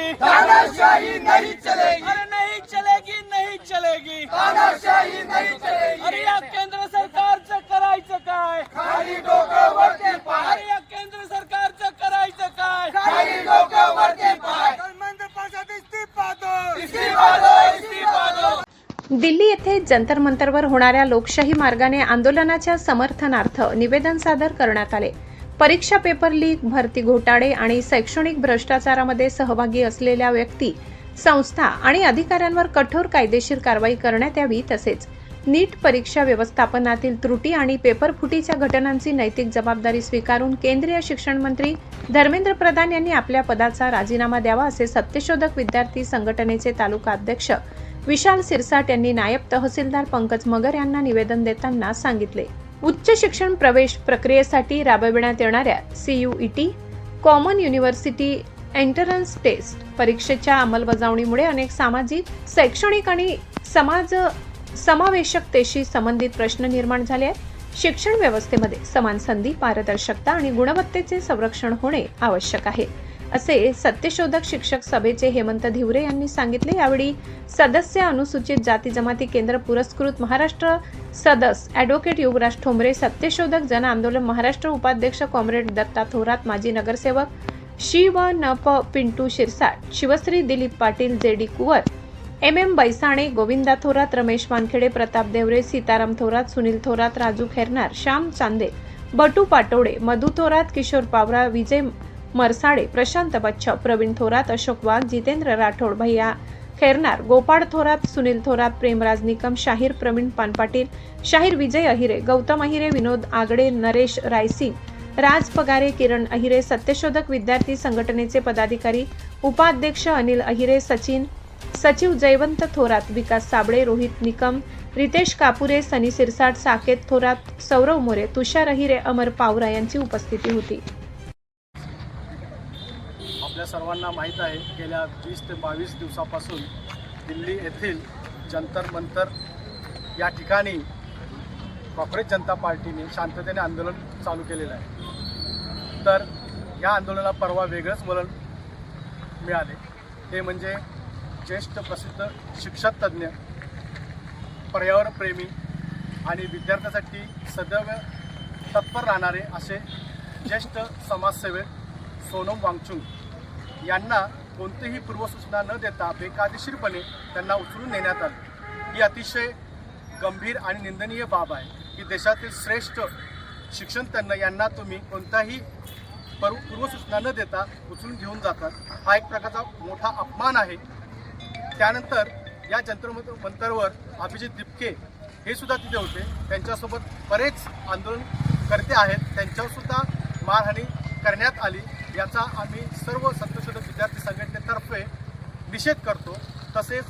चलेगी, तानाशाही नहीं चलेगी, अरे नहीं चलेगी, नहीं चलेगी, तानाशाही नहीं चलेगी। अरे या केंद्र सरकारचं करायचं काय, खाली डोकं वरती पाय, अरे या केंद्र सरकारचं करायचं काय, खाली डोकं वरती पाय, धर्मेंद्र प्रसाद इस्तीफा दो, इस्तीफा दो, इस्तीफा दो। दिल्ली येथे जंतर मंतरवर होणाऱ्या लोकशाही मार्गाने आंदोलनाच्या समर्थनार्थ निवेदन सादर करण्यात आले। परीक्षा पेपर लीक, भरती घोटाळे आणि शैक्षणिक भ्रष्टाचारामध्ये सहभागी असलेल्या व्यक्ती, संस्था आणि अधिकाऱ्यांवर कठोर कायदेशीर कारवाई करण्यात यावी, तसेच नीट परीक्षा व्यवस्थापनातील त्रुटी आणि पेपर फुटीच्या घटनांची नैतिक जबाबदारी स्वीकारून केंद्रीय शिक्षण मंत्री धर्मेंद्र प्रधान यांनी आपल्या पदाचा राजीनामा द्यावा, असे सत्यशोधक विद्यार्थी संघटनेचे तालुका अध्यक्ष विशाल सिरसाट यांनी नायब तहसीलदार पंकज मगर यांना निवेदन देताना सांगितले। उच्च शिक्षण प्रवेश प्रक्रियेसाठी राबविण्यात येणाऱ्या CUET common university entrance test परीक्षेच्या अंमलबजावणीमुळे अनेक सामाजिक, शैक्षणिक आणि समावेशकतेशी संबंधित प्रश्न निर्माण झाले आहेत। शिक्षण व्यवस्थेमध्ये समान संधी, पारदर्शकता आणि गुणवत्तेचे संरक्षण होणे आवश्यक आहे, असे सत्यशोधक शिक्षक सभेचे हेमंत धिवरे यांनी सांगितले। यावेळी सदस्य, अनुसूचित जाती जमाती केंद्र पुरस्कृत महाराष्ट्र सदस्य ॲडव्होकेट युवराज ठोंबरे, सत्यशोधक जन आंदोलन महाराष्ट्र उपाध्यक्ष कॉम्रेड दत्ता थोरात, माजी नगरसेवक शिवनप पिंटू शिरसाट, शिवश्री दिलीप पाटील, JD कुवर, MM बैसाणे, गोविंदा थोरात, रमेश वानखेडे, प्रताप देवरे, सीताराम थोरात, सुनील थोरात, राजू खैरनार, श्याम चांदे, बटू पाटोडे, मधु थोरात, किशोर पावरा, विजय मरसाडे, प्रशांत बच्चाव, प्रवीण थोरात, अशोक वाघ, जितेंद्र राठोड, भैया खैरनार, गोपाळ थोरात, सुनील थोरात, प्रेमराज निकम, शाहीर प्रवीण पानपाटील, शाहीर विजय अहिरे, गौतम अहिरे, विनोद आगडे, नरेश रायसिंग, राज पगारे, किरण अहिरे, सत्यशोधक विद्यार्थी संघटनेचे पदाधिकारी, उपाध्यक्ष अनिल अहिरे, सचिव जयवंत थोरात, विकास साबळे, रोहित निकम, रितेश कापुरे, सनी सिरसाट, साकेत थोरात, सौरव मोरे, तुषार अहिरे, अमर पावरा यांची उपस्थिती होती। आपल्या सर्वांना माहीत आहे, गेल्या 20 ते 22 दिवसापासून दिल्ली येथील जंतर मंतर या ठिकाणी काँग्रेस जनता पार्टीने शांततेने आंदोलन चालू केलेलं आहे। तर या आंदोलनाला परवा वेगळंच वळण मिळाले, ते म्हणजे ज्येष्ठ प्रसिद्ध शिक्षक तज्ज्ञ, पर्यावरणप्रेमी आणि विद्यार्थ्यांसाठी सदैव तत्पर राहणारे असे ज्येष्ठ समाजसेवक सोनम वांगचुक यांना कोणतीही पूर्वसूचना न देता बेकायदेशीरपणे त्यांना उचलून नेण्यात आले। ही अतिशय गंभीर आणि निंदनीय बाब आहे की देशातील श्रेष्ठ शिक्षणतज्ञ यांना तुम्ही कोणताही पूर्वसूचना न देता उचलून घेऊन जातात। हा एक प्रकारचा मोठा अपमान आहे। त्यानंतर या जंतर मंतरवर अभिजित दिपके हे सुद्धा तिथे होते, त्यांच्यासोबत बरेच आंदोलनकर्ते आहेत, त्यांच्यावर सुद्धा मारहाणी करण्यात आली। याचा आम्ही सर्व सत्यशोधक विद्यार्थी संघटनेतर्फे निषेध करतो। तसेच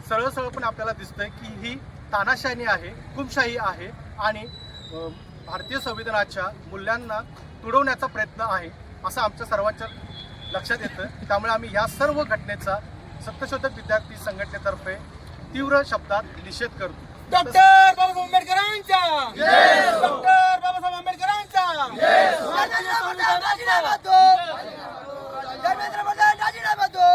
सरळ पण आपल्याला दिसतंय की ही तानाशाही आहे, हुकुमशाही आहे आणि भारतीय संविधानाच्या मूल्यांना तुडवण्याचा प्रयत्न आहे असं आमच्या सर्वांच्या लक्षात येतं। त्यामुळे आम्ही या सर्व घटनेचा सत्यशोधक विद्यार्थी संघटनेतर्फे तीव्र शब्दात निषेध करतो। डॉक्टर बाबासाहेब आंबेडकरांचा जय, डॉक्टर बाबासाहेब आंबेडकरांचा जय, धर्मेंद्र प्रधान राजीनामा दो, धर्मेंद्र प्रधान राजीनामा दो।